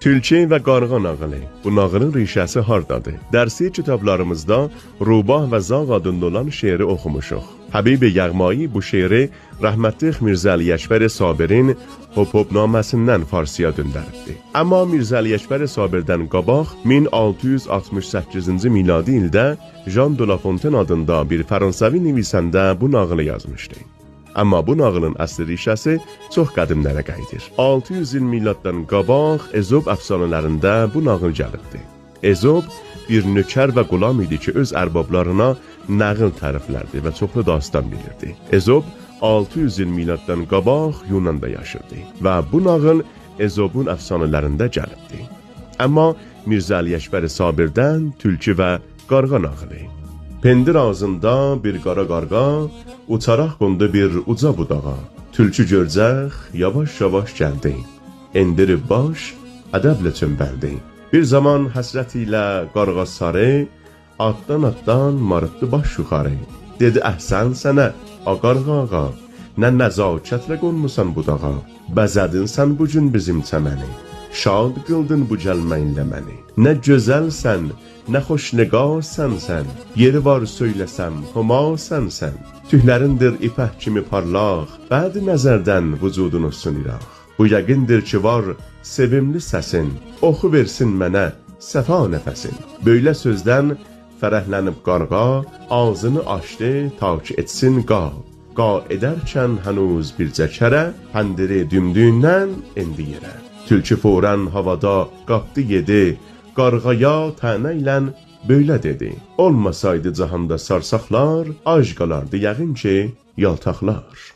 Tülçe və Qarğa nağılı. Bu nağılın rişəsi hardadır? Dərsi kitablarımızda Rubah və Zağ adında olan şeiri oxumuşuq. Həbib-i Yağmai bu şeiri rəhmətli Mirzə Əli Əkbər Sabirin Hop-Hop-naməsindən Farsiya döndəribdi. Amma Mirzə Əli Əkbər Sabirdən qabaq 1668-ci miladi ildə Jean de La Fontaine adında bir Fransəvi nivisəndə bu nağılı yazmışdı. Amma bu nağılın əsli rişəsi çox qədimlərə qayıdır. 600 il miladdan qabaq Ezob əfsanələrində bu nağıl gəlibdi. Ezob bir nökər və qulam idi ki, öz ərbablarına nağıl təriflərdi və çoxlu dastan bilirdi. Ezob 600 il miladdan qabaq Yunanda yaşırdı və bu nağıl Ezobun əfsanələrində gəlibdi. Amma Mirzə Əli Əkbər Sabirdən Tülkü və Qarğa nağılı. Pendir ağzında bir qara qarğa, uçaraq qondu bir uca budağa. Tülkü görcək, yavaş-yavaş gəldi. Endirib baş, ədəblə çömbəldi. Bir zaman həsrət ilə qarğa sarı, atdan marıtdı baş yuxarı. Dedi, əhsən sənə, qarğa ağa, nə nəzakətlə qonmusan budağa. Bəzədin sən bu gün bizim çəməni, şad qıldın bu gəlməyinlə məni. Nə gözəlsən, nə xoş niqarsən sən, yeri var söyləsəm, humasən sən. Tühlərindir ipək kimi parlaq, bədi nəzərdən vücudunu suniraq. Bu yəqindir ki var sevimli səsin, oxu versin mənə səfa nəfəsin. Böylə sözdən fərəhlənib qarğa, ağzını açdı ta ki etsin qa. Qa edərkən hənuz bircə kərə, həndiri dümdüyündən endi yerə. Tülkü furən havada qapdı yedi, qarğaya tənə ilə böylə dedi. Olmasaydı cahanda sarsaqlar, ac qalardı yəqin ki yaltaqlar.